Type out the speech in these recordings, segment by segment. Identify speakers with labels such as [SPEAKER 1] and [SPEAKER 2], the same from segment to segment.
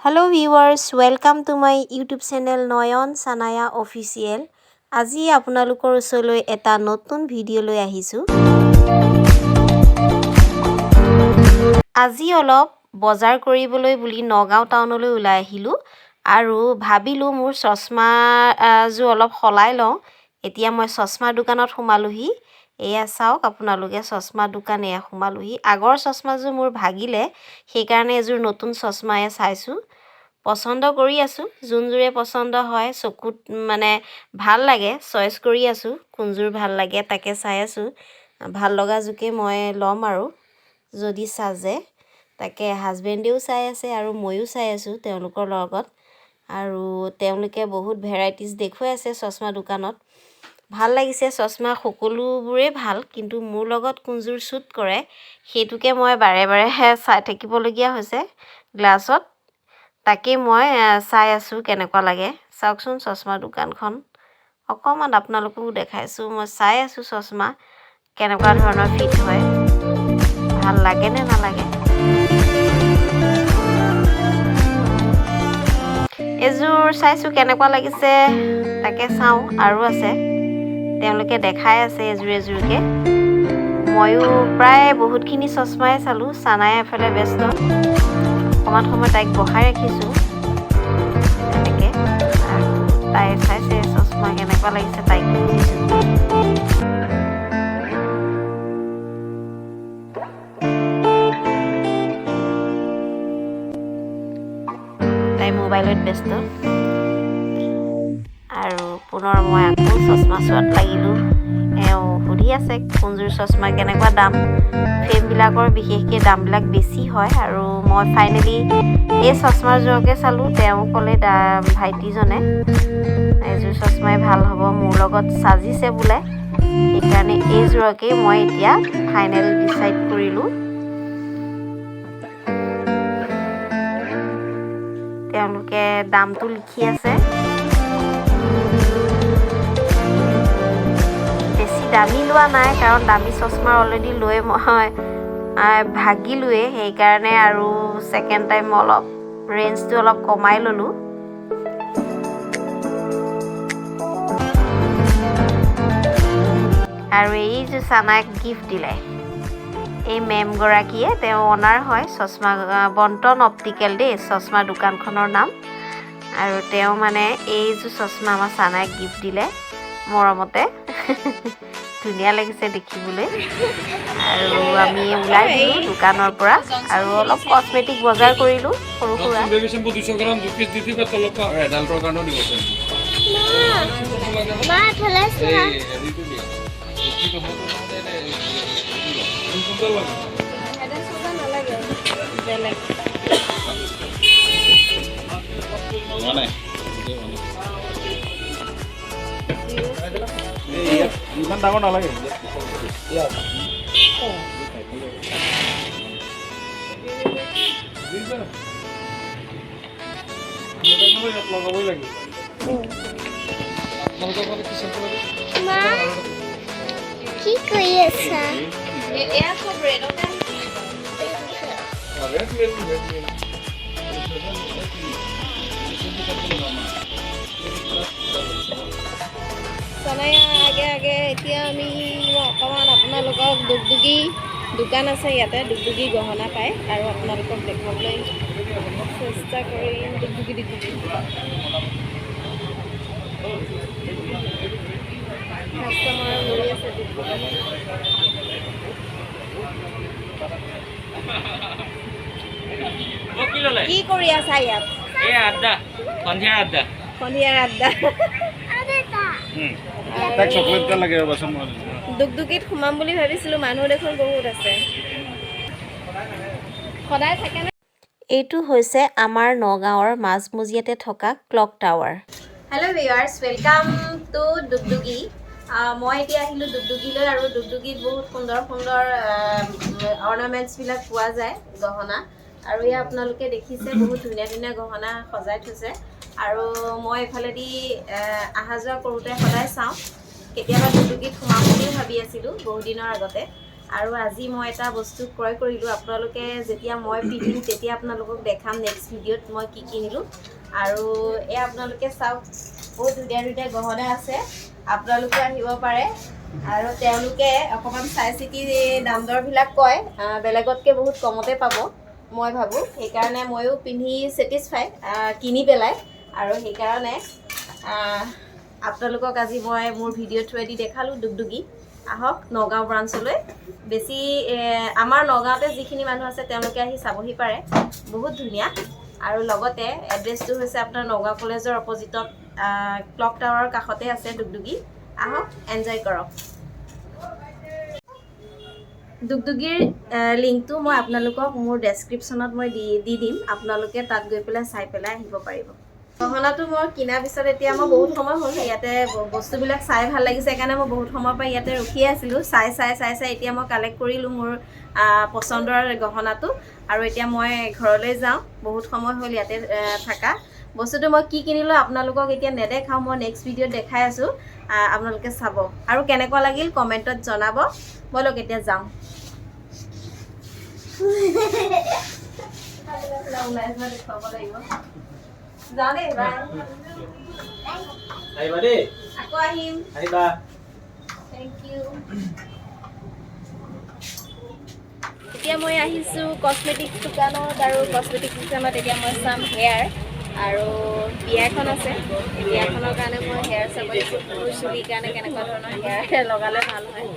[SPEAKER 1] Hello viewers, welcome to my YouTube channel Nayan Channaya official. আজি আপোনালোকৰ ওচৰলৈ এটা নতুন ভিডিও লৈ আহিছো। আজি অলপ বজাৰ কৰিবলৈ বুলি নগাঁও টাউনলৈ ওলাই আহিলো আৰু ভাবিলো মোৰ চশমা জো অলপ খলাই লওঁ। এতিয়া মই চশমা দোকানত সোমালোহি। এয়া চাওক আপোনালোকে চশমা দোকান এয়া সোমালোহি। আগৰ চশমা জো মোৰ ভাগিলে সেই কাৰণে এজোৰ নতুন চশমায়ে চাইছো। পছন্দ কৰি আছো যোনজোৰে পছন্দ হয় চকুত মানে ভাল লাগে চয়েস কৰি আছো কোনজোৰ ভাল লাগে তাকে চাই আছো ভাল লগা জুকে মই লম আৰু যদি সাজে তাকে হাজবেণ্ডেও চাই আছে আৰু মইও চাই আছো তেওঁলোকৰ লগত আৰু তেওঁলোকে বহুত ভেৰাইটিজ দেখুৱাই আছে চশমা দোকানত ভাল লাগিছে চশমা সকলোবোৰে ভাল কিন্তু মোৰ লগত কোনজোৰ সুট কৰে হেতুকে মই বাৰে বাৰে চাই থাকিব লগিয়া হৈছে গ্লাছত তাকে মই চাই আছো কেনেকুৱা লাগে চাওকচোন চশমা দোকানখন অকমান আপোনালোকো দেখাইছো মই চাই আছো চশমা কেনেকুৱা ধৰণৰ ফিট হয় ভাল লাগে নে নালাগে এজোৰ চাইছো কেনেকুৱা লাগিছে তাকে চাও আৰু আছে তেওঁলোকে দেখাই আছে এজোৰ এজোৰকে ময়ো প্ৰায় বহুতখিনি চশমাই চালো চানাই এফালে ব্যস্ত অকমান সময় তাইক বহাই ৰাখিছো এনেকে আৰু তাই চাইছে চশমা কেনেকুৱা লাগিছে তাইক সুধিছো তাই মোবাইলত ব্যস্ত আৰু পুনৰ মই আকৌ চশমা চোৱাত লাগিলো এও সুধি আছে কোনজোৰ চশমা কেনেকুৱা দাম ফ্ৰেমবিলাকৰ বিশেষকৈ দামবিলাক বেছি হয় আৰু মই ফাইনেলি এই চশমাৰ জোৰকে চালো তেওঁ ক'লে ভাইটিজনে এজোৰ চশমাই ভাল হ'ব মোৰ লগত সাজিছে বোলে সেইকাৰণে এই জোৰকে মই এতিয়া ফাইনেল ডিসাইড কৰিলো তেওঁলোকে দামটো লিখি আছে বেছি দামী লোৱা নাই কাৰণ দামী চশমা অলৰেডি লৈ মই ভাগিলোৱে সেইকাৰণে আৰু সেকেন্ড টাইম অলপ ৰেঞ্জটো অলপ কমাই ললো আৰু এই যে সানাক গিফট দিলে এই মেম গৰাকীয়ে তেওঁ অনাৰ হয় চশমা বন্টন অপটিকেল দে চশমা দোকানখনৰ নাম আৰু তেওঁ মানে এই যে চশমা আমাৰ সানাক গিফট দিলে মৰমতে ধুনীয়া লাগিছে দেখিবলৈ আৰু আমি ওলাই দিলো দোকানৰ পৰা আৰু অলপ কসমেটিক বজাৰ কৰিলো সৰু সুৰা বেবিশন 200 গ্ৰাম 2 পিস দিতি তলকা এডাল্টৰ কাৰণেও দিব মা থলাছে এই হেৰিটো দিয়া কি হ'ব সুন্দৰ লাগে এডাল সুন্দৰ নালাগে বেলেগ মানে ইমান ডাঙৰ নালাগে লগাবই লাগিব কি কৰি আছা এয়া সব ৰেডতে Channaya আগে আগে এতিয়া আমি অকমান আপোনালোকক দুগদুগী দোকান আছে ইয়াতে দুগদুগী গহনা পায় আৰু আপোনালোকক দেখাবলৈ চেষ্টা কৰিম দুগদুগী কাস্টমাৰ লৈ আছে কি কৰি আছা ইয়াত এই আড্ডা সন্ধিয়াৰ আড্ডা তাক চকলেট কা লাগে বাসন দুগদুগীত খুমাম বুলি ভাবিছিলো মানুহ দেখোন বহুত আছে সদায় থাকে না এইটো হৈছে আমাৰ নগাঁৱৰ মাজমজিয়াতে থকা clock tower hello' viewers welcome to Dugdugi মই এতিয়া আহিলো দুগদুগীলৈ আৰু দুগদুগীত বহুত সুন্দৰ সুন্দৰ অৰ্নামেন্টছ বিলাক পোৱা যায় গহনা আৰু ইয়া আপোনালোকে দেখিছে বহুত ধুনীয়া ধুনীয়া গহনা সজাই থৈছে আৰু মই এফালেদি আহা যোৱা কৰোতে সদায় চাওঁ কেতিয়াবা দুগদুগীত সোমাম বুলি ভাবি আছিলো বহু দিনৰ আগতে আৰু আজি মই এটা বস্তু ক্ৰয় কৰিলোঁ আপোনালোকে যেতিয়া মই পিন্ধিম তেতিয়া আপোনালোকক দেখাম নেক্সট ভিডিঅ'ত মই কি কিনিলোঁ আৰু এয়া আপোনালোকে চাওক বহুত ধুনীয়া ধুনীয়া গহনা আছে আপোনালোকে আহিব পাৰে আৰু তেওঁলোকে অকণমান চাই চিতি দাম দৰবিলাক কয় বেলেগতকৈ বহুত কমতে পাব মই ভাবোঁ সেইকাৰণে ময়ো পিন্ধি ছেটিছফাই কিনি পেলাই আৰু সেইকাৰণে আপোনালোকক আজি মই মোৰ ভিডিঅ' থ্ৰুৱেদি দেখালোঁ দুগদুগী আহক নগাঁও ব্ৰাঞ্চলৈ বেছি আমাৰ নগাঁৱতে যিখিনি মানুহ আছে তেওঁলোকে আহি চাবহি পাৰে বহুত ধুনীয়া আৰু লগতে এড্ৰেছটো হৈছে আপোনাৰ নগাঁও কলেজৰ অপজিটত ক্লক টাৱাৰৰ কাষতে আছে দুগদুগী আহক এনজয় কৰক দুগদুগীৰ লিংকটো মই আপোনালোকক মোৰ ডেছক্ৰিপশ্যনত মই দি দিম আপোনালোকে তাত গৈ পেলাই চাই পেলাই আহিব পাৰিব গহনাটো মই কিনাৰ পিছত এতিয়া মই বহুত সময় হ'ল ইয়াতে বস্তুবিলাক চাই ভাল লাগিছে সেইকাৰণে মই বহুত সময়ৰ পৰা ইয়াতে ৰখিয়ে আছিলোঁ চাই এতিয়া মই কালেক্ট কৰিলোঁ মোৰ পচন্দৰ গহনাটো আৰু এতিয়া মই ঘৰলৈ যাওঁ বহুত সময় হ'ল ইয়াতে থাকা বস্তুটো মই কি কিনিলোঁ আপোনালোকক এতিয়া নেদেখাওঁ মই নেক্সট ভিডিঅ'ত দেখাই আছোঁ আপোনালোকে চাব আৰু কেনেকুৱা লাগিল কমেণ্টত জনাব ব'লক এতিয়া যাওঁ দেখুৱাব লাগিব যাওঁ দেই বাই আহিবা দেই আকৌ আহিম আহিবা থেংক ইউ এতিয়া মই আহিছোঁ কসমেটিক দোকানত আৰু কসমেটিক দোকানত এতিয়া মই চাম হেয়াৰ আৰু বিয়া এখন আছে বিয়াখনৰ কাৰণে মই হেয়াৰ চাব আহিছোঁ মোৰ চুলিৰ কাৰণে কেনেকুৱা ধৰণৰ হেয়াৰ লগালে ভাল হয়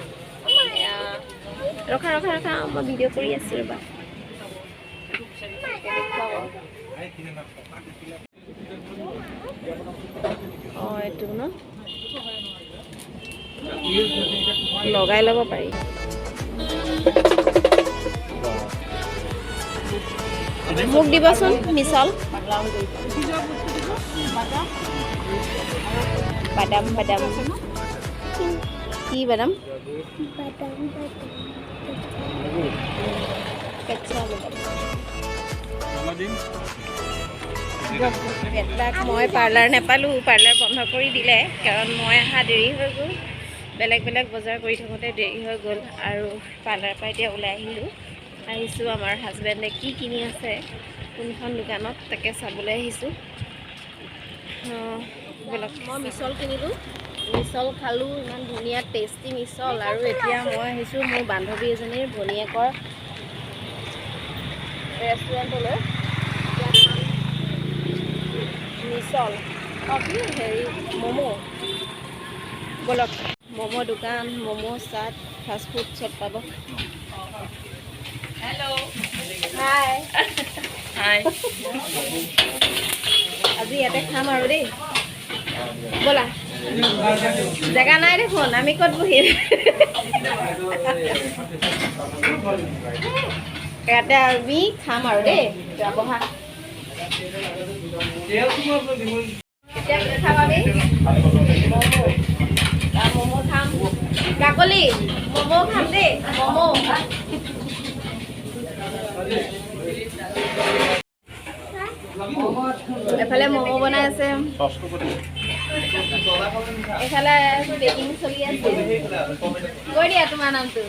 [SPEAKER 1] ৰখা মই ভিডিঅ' কৰি আছোঁ ৰ'বা অঁ এইটো ন লগাই ল'ব পাৰি মোক দিবচোন মিছল বাদাম কি বাদাম মই পাৰ্লাৰ নাপালোঁ পাৰ্লাৰ বন্ধ কৰি দিলে কাৰণ মই অহা দেৰি হৈ গ'ল বেলেগ বজাৰ কৰি থাকোঁতে দেৰি হৈ গ'ল আৰু পাৰ্লাৰৰ পৰা এতিয়া ওলাই আহিছোঁ আমাৰ হাজবেণ্ডে কি কিনি আছে কোনখন দোকানত তাকে চাবলৈ আহিছোঁ ব'লক মই মিছল কিনিলোঁ মিছল খালোঁ ইমান ধুনীয়া টেষ্টি মিছল আৰু এতিয়া মই আহিছোঁ মোৰ বান্ধৱী এজনীৰ ভনীয়েকৰ ৰেষ্টুৰেণ্টলৈ মিছল কি হেৰি ম'ম' ব'লক ম'ম' দোকান ম'ম' চাট ফাষ্টফুড চব পাব হেল্ল' হাই আজি ইয়াতে খাম আৰু দেই ব'লা জেগা নাই দেখোন আমি ক'ত বহিম ইয়াতে আমি খাম আৰু দেই বহা এতিয়া কি খাবা দেই ম'ম' খাম কাকলি ম'ম' খাম দেই ম'ম' এফালে ম'ম' বনাই আছে এফালে বেকিং চলি আছে কৈ দিয়া তোমাৰ নামটো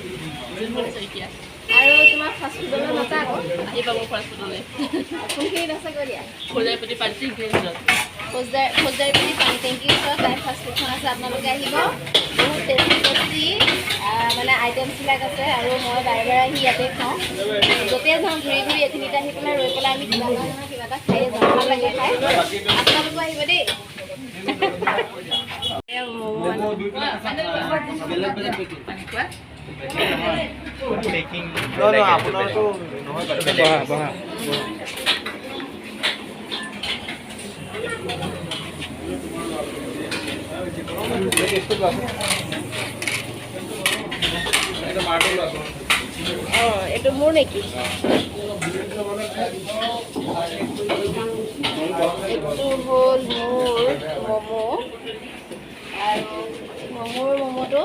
[SPEAKER 1] আৰু তোমাৰ ফাষ্টফুডলৈ নতা আকৌ আহি পাব ফাষ্টফুডলৈ কোনখিনিত আছে কৈ দিয়া ফৌজদাৰীপতি পানী টেংকিৰ ওচৰত লাইভ ফাষ্টফুডখন আছে আপোনালোকে আহিব বহুত টেষ্টি মানে আইটেমছবিলাক আছে আৰু মই বাৰে আহি ইয়াতে খাওঁ য'তে যাওঁ ঘূৰি এইখিনিত আহি পেলাই ৰৈ পেলাই আমি কিবা এটা খায়ে যাওঁ ভাল লাগে খাই আপোনালোকো আহিব দেই এইটো মোৰ নেকি এইটো হ'ল মোৰ ম'ম' আৰু ম'ম'টো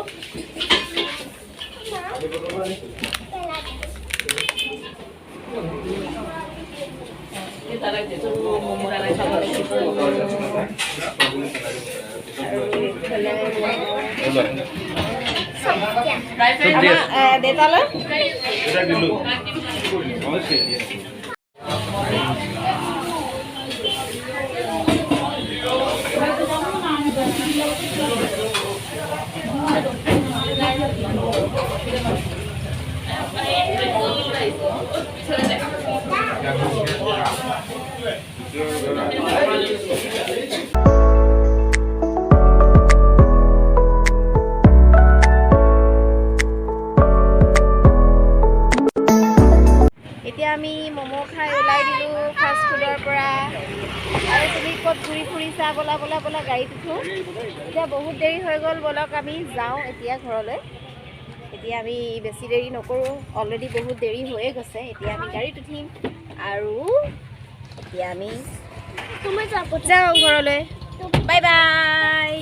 [SPEAKER 1] দেতালৈ এতিয়া আমি ম'ম' খাই ওলাই দিলোঁ ফাষ্ট ফুডৰ পৰা আৰু তুমি ক'ত ঘূৰি ফুৰিছা ব'লা ব'লা ব'লা গাড়ীত উঠোঁ এতিয়া বহুত দেৰি হৈ গ'ল ব'লক আমি যাওঁ এতিয়া ঘৰলৈ এতিয়া আমি বেছি দেৰি নকৰোঁ অলৰেডি বহুত দেৰি হৈয়ে গৈছে এতিয়া আমি গাড়ীত উঠিম আৰু এতিয়া আমি যাওঁ ঘৰলৈ বাই বাই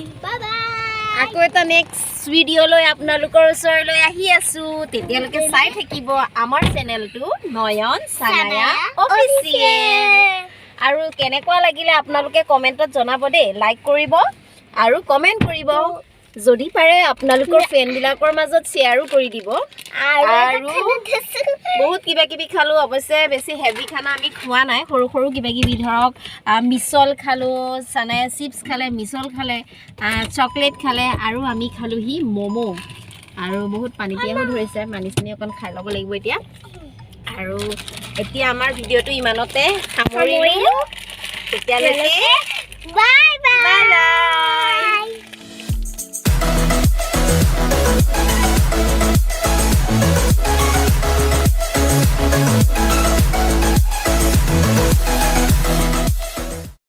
[SPEAKER 1] আকৌ এটা নেক্সট ভিডিঅ'লৈ আপোনালোকৰ ওচৰলৈ আহি আছোঁ তেতিয়ালৈকে চাই থাকিব আমাৰ চেনেলটো নয়ন চানায়া অফিচিয়েল আৰু কেনেকুৱা লাগিলে আপোনালোকে কমেণ্টত জনাব দেই লাইক কৰিব আৰু কমেণ্ট কৰিব যদি পাৰে আপোনালোকৰ ফ্ৰেণ্ডবিলাকৰ মাজত শ্বেয়াৰো কৰি দিব আৰু বহুত কিবা কিবি খালোঁ অৱশ্যে বেছি হেভি খানা আমি খোৱা নাই সৰু সৰু কিবা কিবি ধৰক মিছল খালোঁ চানায়া চিপছ খালে মিছল খালে চকলেট খালে আৰু আমি খালোঁহি ম'ম' আৰু বহুত পানী পিয়াহো ধৰিছে পানী চানী অকণ খাই ল'ব লাগিব এতিয়া আৰু এতিয়া আমাৰ ভিডিঅ'টো ইমানতে সামৰিলোঁ তেতিয়ালৈকে বাই বাই।